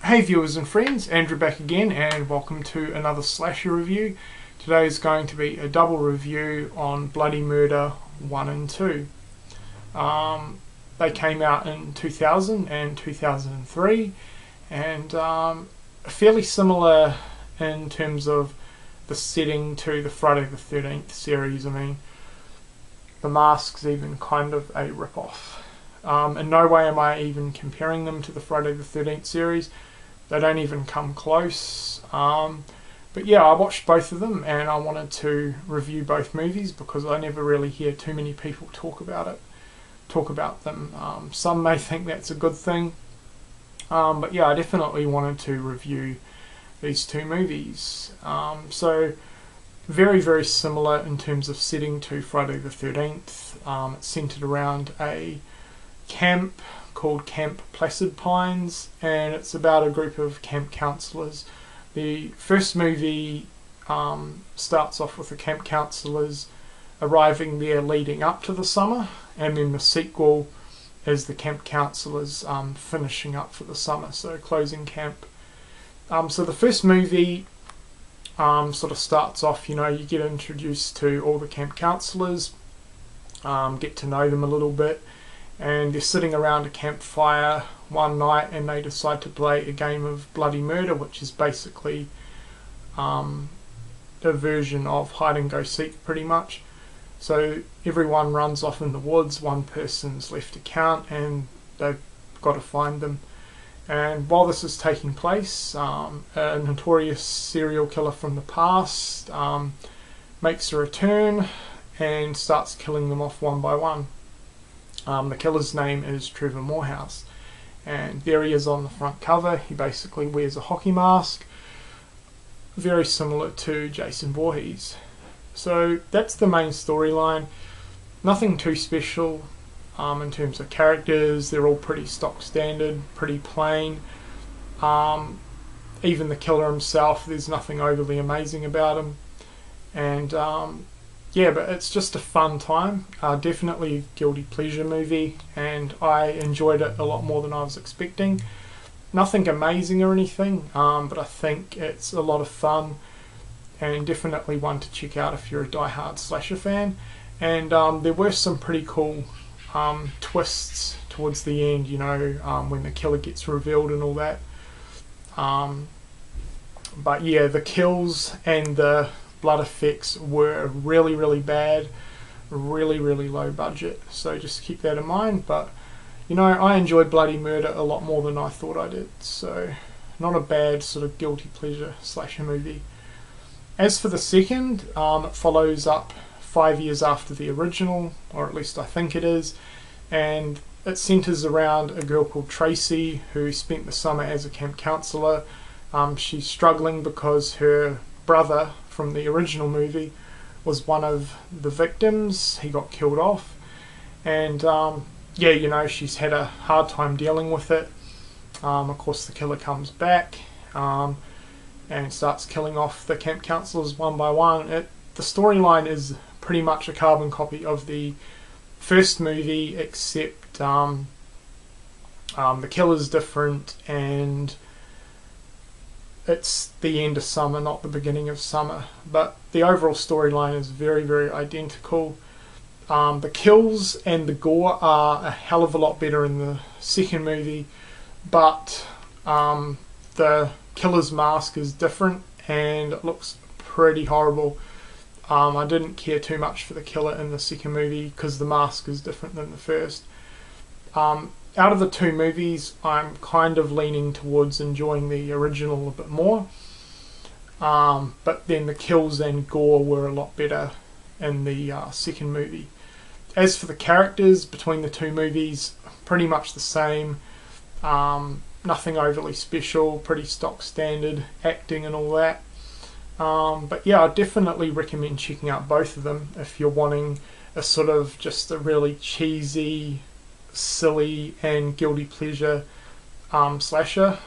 Hey viewers and friends, Andrew back again, and welcome to another slasher review. Today is going to be a double review on Bloody Murder 1 and 2. They came out in 2000 and 2003, and fairly similar in terms of the setting to the Friday the 13th series. I mean, the mask's even kind of a rip-off. In no way am I even comparing them to the Friday the 13th series. They don't even come close. But yeah, I watched both of them and I wanted to review both movies because I never really hear too many people talk about them. Some may think that's a good thing. But yeah, I definitely wanted to review these two movies. So very, very similar in terms of setting to Friday the 13th. It's centered around a camp called Camp Placid Pines, and it's about a group of camp counselors. The first movie starts off with the camp counselors arriving there leading up to the summer, and then the sequel is the camp counselors finishing up for the summer, so closing camp. So the first movie sort of starts off, you get introduced to all the camp counselors, get to know them a little bit, and they're sitting around a campfire one night and they decide to play a game of Bloody Murder, which is basically a version of hide and go seek pretty much. So everyone runs off in the woods, one person's left to count, and they've got to find them. And while this is taking place, a notorious serial killer from the past makes a return and starts killing them off one by one. The killer's name is Trevor Morehouse, and there he is on the front cover. He basically wears a hockey mask, very similar to Jason Voorhees. So that's the main storyline. Nothing too special in terms of characters. They're all pretty stock standard, pretty plain. Even the killer himself, there's nothing overly amazing about him. And yeah, but it's just a fun time. Definitely a guilty pleasure movie, and I enjoyed it a lot more than I was expecting. Nothing amazing or anything, but I think it's a lot of fun, and definitely one to check out if you're a die-hard slasher fan. And there were some pretty cool twists towards the end, when the killer gets revealed and all that. But yeah, the kills and the blood effects were really, really bad, really, really low budget, so just keep that in mind. But I enjoyed Bloody Murder a lot more than I thought I did, so not a bad sort of guilty pleasure slasher movie. As for the second, it follows up 5 years after the original, or at least I think it is, and it centers around a girl called Tracy who spent the summer as a camp counselor. She's struggling because her brother from the original movie was one of the victims. He got killed off, and yeah, she's had a hard time dealing with it. Of course, the killer comes back and starts killing off the camp counselors one by one. The storyline is pretty much a carbon copy of the first movie, except the killer's different, and it's the end of summer, not the beginning of summer. But the overall storyline is very, very identical. The kills and the gore are a hell of a lot better in the second movie, but the killer's mask is different and it looks pretty horrible. I didn't care too much for the killer in the second movie because the mask is different than the first. Out of the two movies, I'm kind of leaning towards enjoying the original a bit more. But then the kills and gore were a lot better in the second movie. As for the characters between the two movies, pretty much the same. Nothing overly special, pretty stock standard acting and all that. But yeah, I definitely recommend checking out both of them if you're wanting a sort of just a really cheesy, silly and guilty pleasure slasher.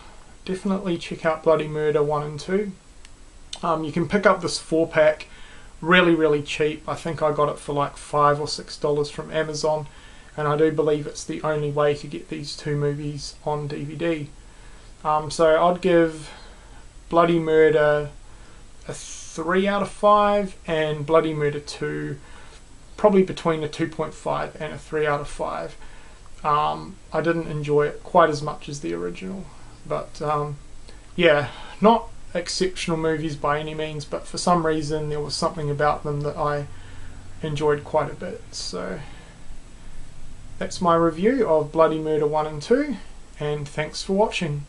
Definitely check out Bloody Murder 1 and 2. You can pick up this 4-pack really, really cheap. I think I got it for like $5 or $6 from Amazon, and I do believe it's the only way to get these two movies on DVD. So I'd give Bloody Murder a 3 out of 5, and Bloody Murder 2 probably between a 2.5 and a 3 out of 5. I didn't enjoy it quite as much as the original, but yeah, not exceptional movies by any means, but for some reason there was something about them that I enjoyed quite a bit. So that's my review of Bloody Murder 1 and 2, and thanks for watching.